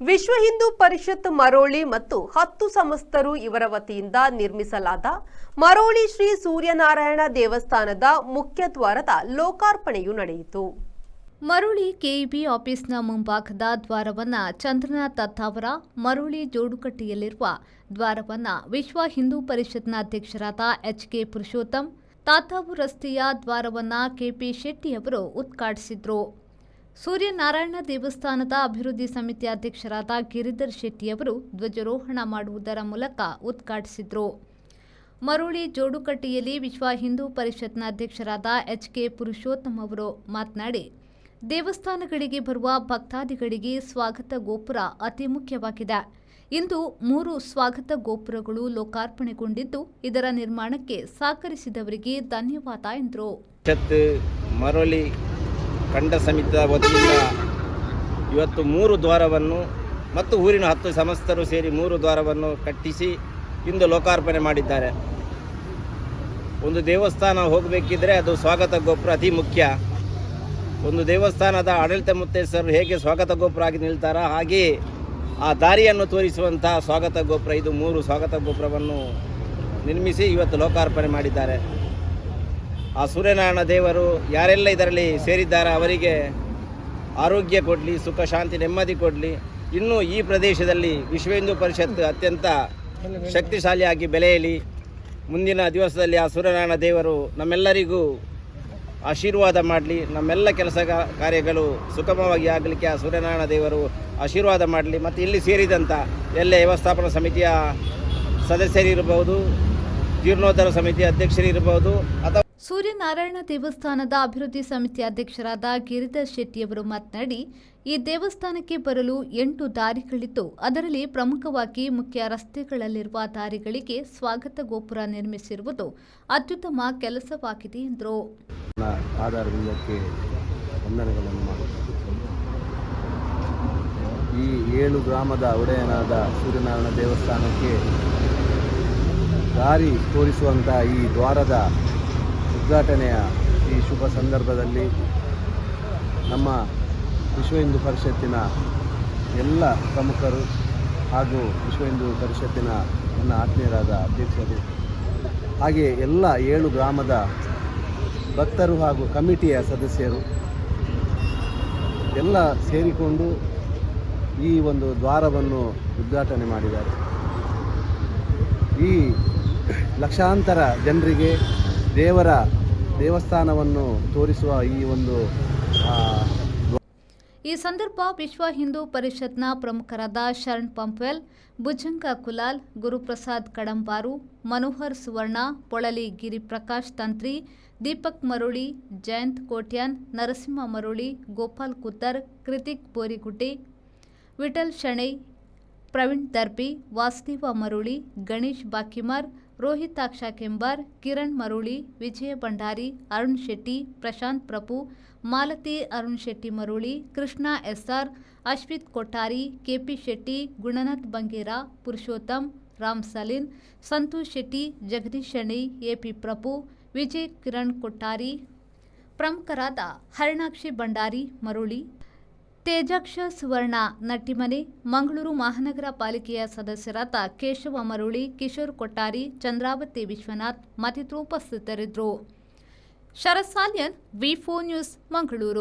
ವಿಶ್ವ ಹಿಂದೂ ಪರಿಷತ್ ಮರೋಳಿ ಮತ್ತು 10 ಸಂಸ್ಥರು ಇವರ ವತಿಯಿಂದ ನಿರ್ಮಿಸಲಾದ ಮರೋಳಿ ಶ್ರೀ ಸೂರ್ಯನಾರಾಯಣ ದೇವಸ್ಥಾನದ ಮುಖ್ಯ ದ್ವಾರದ ಲೋಕಾರ್ಪಣೆಯು ನಡೆಯಿತು. ಮರೋಳಿ ಕೆಇಬಿ ಆಫೀಸ್ನ ಮುಂಭಾಗದ ದ್ವಾರವನ್ನು ಚಂದ್ರನ ತತ್ತಾವರ ಮರೋಳಿ ಜೋಡುಕಟ್ಟೆಯಲ್ಲಿರುವ ದ್ವಾರವನ್ನು ವಿಶ್ವ ಹಿಂದೂ ಪರಿಷತ್ನ ಅಧ್ಯಕ್ಷರಾದ ಎಚ್.ಕೆ. ಪುರುಷೋತ್ತಮ್, ತಾತಾವು ರಸ್ತೆಯ ದ್ವಾರವನ್ನು ಕೆ.ಪಿ. ಶೆಟ್ಟಿಯವರು ಉದ್ಘಾಟಿಸಿದರು. ಸೂರ್ಯನಾರಾಯಣ ದೇವಸ್ಥಾನದ ಅಭಿವೃದ್ಧಿ ಸಮಿತಿ ಅಧ್ಯಕ್ಷರಾದ ಗಿರಿಧರ್ ಶೆಟ್ಟಿಯವರು ಧ್ವಜಾರೋಹಣ ಮಾಡುವುದರ ಮೂಲಕ ಉದ್ಘಾಟಿಸಿದರು. ಮರೋಳಿ ಜೋಡುಕಟ್ಟೆಯಲ್ಲಿ ವಿಶ್ವ ಹಿಂದೂ ಪರಿಷತ್ನ ಅಧ್ಯಕ್ಷರಾದ ಎಚ್.ಕೆ. ಪುರುಷೋತ್ತಮ್ ಅವರು ಮಾತನಾಡಿ, ದೇವಸ್ಥಾನಗಳಿಗೆ ಬರುವ ಭಕ್ತಾದಿಗಳಿಗೆ ಸ್ವಾಗತ ಗೋಪುರ ಅತಿ ಮುಖ್ಯವಾಗಿದೆ. ಇಂದು 3 ಸ್ವಾಗತ ಗೋಪುರಗಳು ಲೋಕಾರ್ಪಣೆಗೊಂಡಿದ್ದು, ಇದರ ನಿರ್ಮಾಣಕ್ಕೆ ಸಹಕರಿಸಿದವರಿಗೆ ಧನ್ಯವಾದ ಎಂದರು. ಮರೋಳಿ ಖಂಡ ಸಮಿತಿಯ ವತಿಯಿಂದ ಇವತ್ತು 3 ದ್ವಾರವನ್ನು ಮತ್ತು ಊರಿನ 10 ಸಂಸ್ಥರು ಸೇರಿ 3 ದ್ವಾರವನ್ನು ಕಟ್ಟಿಸಿ ಇಂದು ಲೋಕಾರ್ಪಣೆ ಮಾಡಿದ್ದಾರೆ. ಒಂದು ದೇವಸ್ಥಾನ ಹೋಗಬೇಕಿದ್ರೆ ಅದು ಸ್ವಾಗತ ಗೋಪುರ ಅತಿ ಮುಖ್ಯ. ಒಂದು ದೇವಸ್ಥಾನದ ಆಡಳಿತ ಮುತ್ತೈದೆಯರು ಹೇಗೆ ಸ್ವಾಗತ ಗೋಪುರ ಆಗಿ ನಿಲ್ತಾರೋ ಹಾಗೆ ಆ ದಾರಿಯನ್ನು ತೋರಿಸುವಂತಹ ಸ್ವಾಗತ ಗೋಪುರ, ಇದು 3 ಸ್ವಾಗತ ಗೋಪುರವನ್ನು ನಿರ್ಮಿಸಿ ಇವತ್ತು ಲೋಕಾರ್ಪಣೆ ಮಾಡಿದ್ದಾರೆ. ಆ ಸೂರ್ಯನಾರಾಯಣ ದೇವರು ಯಾರೆಲ್ಲ ಇದರಲ್ಲಿ ಸೇರಿದ್ದಾರೆ ಅವರಿಗೆ ಆರೋಗ್ಯ ಕೊಡಲಿ, ಸುಖ ಶಾಂತಿ ನೆಮ್ಮದಿ ಕೊಡಲಿ. ಇನ್ನೂ ಈ ಪ್ರದೇಶದಲ್ಲಿ ವಿಶ್ವ ಹಿಂದೂ ಪರಿಷತ್ ಅತ್ಯಂತ ಶಕ್ತಿಶಾಲಿಯಾಗಿ ಬೆಳೆಯಲಿ. ಮುಂದಿನ ದಿವಸದಲ್ಲಿ ಆ ಸೂರ್ಯನಾರಾಯಣ ದೇವರು ನಮ್ಮೆಲ್ಲರಿಗೂ ಆಶೀರ್ವಾದ ಮಾಡಲಿ. ನಮ್ಮೆಲ್ಲ ಕೆಲಸ ಕಾರ್ಯಗಳು ಸುಗಮವಾಗಿ ಆಗಲಿಕ್ಕೆ ಆ ಸೂರ್ಯನಾರಾಯಣ ದೇವರು ಆಶೀರ್ವಾದ ಮಾಡಲಿ. ಮತ್ತು ಇಲ್ಲಿ ಸೇರಿದಂಥ ಎಲ್ಲ ವ್ಯವಸ್ಥಾಪನಾ ಸಮಿತಿಯ ಸದಸ್ಯರಿರಬಹುದು, ಜೀರ್ಣೋದ್ಧಾರ ಸಮಿತಿಯ ಅಧ್ಯಕ್ಷರಿರಬಹುದು ಅಥವಾ ಸೂರ್ಯನಾರಾಯಣ ದೇವಸ್ಥಾನದ ಅಭಿವೃದ್ಧಿ ಸಮಿತಿ ಅಧ್ಯಕ್ಷರಾದ ಗಿರಿಧರ್ ಶೆಟ್ಟಿಯವರು ಮಾತನಾಡಿ, ಈ ದೇವಸ್ಥಾನಕ್ಕೆ ಬರಲು 8 ದಾರಿಗಳಿದ್ದು, ಅದರಲ್ಲಿ ಪ್ರಮುಖವಾಗಿ ಮುಖ್ಯ ರಸ್ತೆಗಳಲ್ಲಿರುವ ದಾರಿಗಳಿಗೆ ಸ್ವಾಗತ ಗೋಪುರ ನಿರ್ಮಿಸಿರುವುದು ಅತ್ಯುತ್ತಮ ಕೆಲಸವಾಗಿದೆ ಎಂದರು. ಆಧಾರದಿಂದಕ್ಕೆ ವಂದನೆಗಳನ್ನು ಮಾಡುತ್ತೇವೆ. ಈ 7 ಗ್ರಾಮದ ಒಡೆಯನಾದ ಸೂರ್ಯನಾರಾಯಣ ದೇವಸ್ಥಾನಕ್ಕೆ ದಾರಿ ತೋರಿಸುವಂಥ ಈ ದ್ವಾರದ ಉದ್ಘಾಟನೆಯ ಈ ಶುಭ ಸಂದರ್ಭದಲ್ಲಿ ನಮ್ಮ ವಿಶ್ವ ಹಿಂದೂ ಪರಿಷತ್ತಿನ ಎಲ್ಲ ಪ್ರಮುಖರು ಹಾಗೂ ವಿಶ್ವ ಹಿಂದೂ ಪರಿಷತ್ತಿನ ನನ್ನ ಆತ್ಮೀಯರಾದ ಅಧ್ಯಕ್ಷರು, ಹಾಗೆ ಎಲ್ಲ 7 ಗ್ರಾಮದ ಭಕ್ತರು ಹಾಗೂ ಕಮಿಟಿಯ ಸದಸ್ಯರು ಎಲ್ಲ ಸೇರಿಕೊಂಡು ಈ ಒಂದು ದ್ವಾರವನ್ನು ಉದ್ಘಾಟನೆ ಮಾಡಿದ್ದಾರೆ. ಈ ಲಕ್ಷಾಂತರ ಜನರಿಗೆ ದೇವರ ದೇವಸ್ಥಾನವನ್ನು ತೋರಿಸುವ ಈ ಒಂದು ಈ ಸಂದರ್ಭ ವಿಶ್ವ ಹಿಂದೂ ಪರಿಷತ್ನ ಪ್ರಮುಖರಾದ ಶರಣ್ ಪಂಪ್ವೆಲ್, ಭುಜಂಗ ಕುಲಾಲ್, ಗುರುಪ್ರಸಾದ್ ಕಡಂಬಾರು, ಮನೋಹರ್ ಸುವರ್ಣ, ಪೊಳಲಿ ಗಿರಿಪ್ರಕಾಶ್ ತಂತ್ರಿ, ದೀಪಕ್ ಮರೋಳಿ, ಜಯಂತ್ ಕೋಟ್ಯಾನ್, ನರಸಿಂಹ ಮರೋಳಿ, ಗೋಪಾಲ್ ಕುತ್ತರ್, ಕೃತಿಕ್ ಬೋರಿಗುಡ್ಡೆ, ವಿಠಲ್ ಶೆಣೈ, ಪ್ರವೀಣ್ ದರ್ಬಿ, ವಾಸುದೇವ ಮರೋಳಿ, ಗಣೇಶ್ ಬಾಕಿಮಾರ್, ರೋಹಿತಾಕ್ಷ ಕೆಂಬಾರ್, ಕಿರಣ್ ಮರೋಳಿ, ವಿಜಯ ಭಂಡಾರಿ, ಅರುಣ್ ಶೆಟ್ಟಿ, ಪ್ರಶಾಂತ್ ಪ್ರಭು, ಮಾಲತಿ ಅರುಣ್ ಶೆಟ್ಟಿ ಮರೋಳಿ, ಕೃಷ್ಣ ಎಸ್ಆರ್, ಅಶ್ವಿತ್ ಕೊಟ್ಟಾರಿ, ಕೆಪಿ ಶೆಟ್ಟಿ, ಗುಣನಾಥ್ ಬಂಗೇರ, ಪುರುಷೋತ್ತಮ್, ರಾಮ್ ಸಲೀನ್, ಸಂತೋಷ್ ಶೆಟ್ಟಿ, ಜಗದೀಶ್ ಶೆಣೈ, ಎಪಿ ಪ್ರಭು, ವಿಜಯ್ ಕಿರಣ್ ಕೊಟ್ಟಾರಿ, ಪ್ರಮುಖರಾದ ಹರಣಾಕ್ಷಿ ಭಂಡಾರಿ ಮರೋಳಿ, ತೇಜಾಕ್ಷ ಸುವರ್ಣ ನಟ್ಟಿಮನೆ, ಮಂಗಳೂರು ಮಹಾನಗರ ಪಾಲಿಕೆಯ ಸದಸ್ಯರಾದ ಕೇಶವ ಮರೋಳಿ, ಕಿಶೋರ್ ಕೊಟ್ಟಾರಿ, ಚಂದ್ರಾವತಿ ವಿಶ್ವನಾಥ್ ಮತ್ತಿತರರು ಉಪಸ್ಥಿತರಿದ್ದರು. ಶರತ್ ಸಾಲ್ಯನ್, ವಿ4 ನ್ಯೂಸ್, ಮಂಗಳೂರು.